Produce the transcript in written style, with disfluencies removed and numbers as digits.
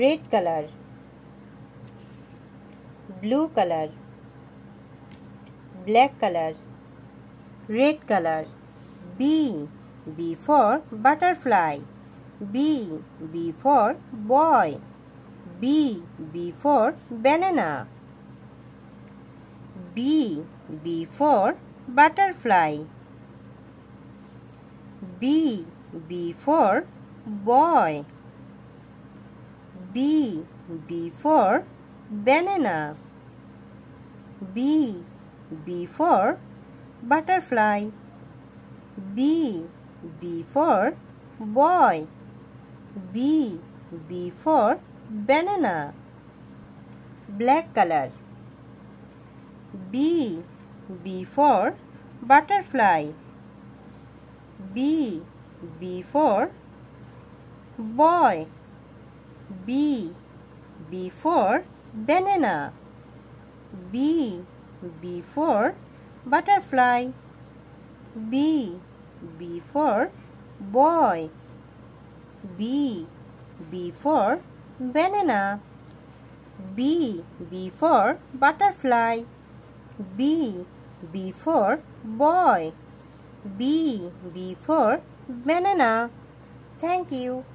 red color, blue color, black color, red color. B. B for butterfly. B. B for boy. B. B for banana. B. B for butterfly. B. B for boy. B. B for banana. B. B for butterfly. B. B for boy. B. B for banana. Black color. B. B for butterfly. B. B for boy. B. B for banana. B. B for butterfly. B. B for boy. B. B for banana. B. B for butterfly. B. B for boy. B. B for banana. Thank you.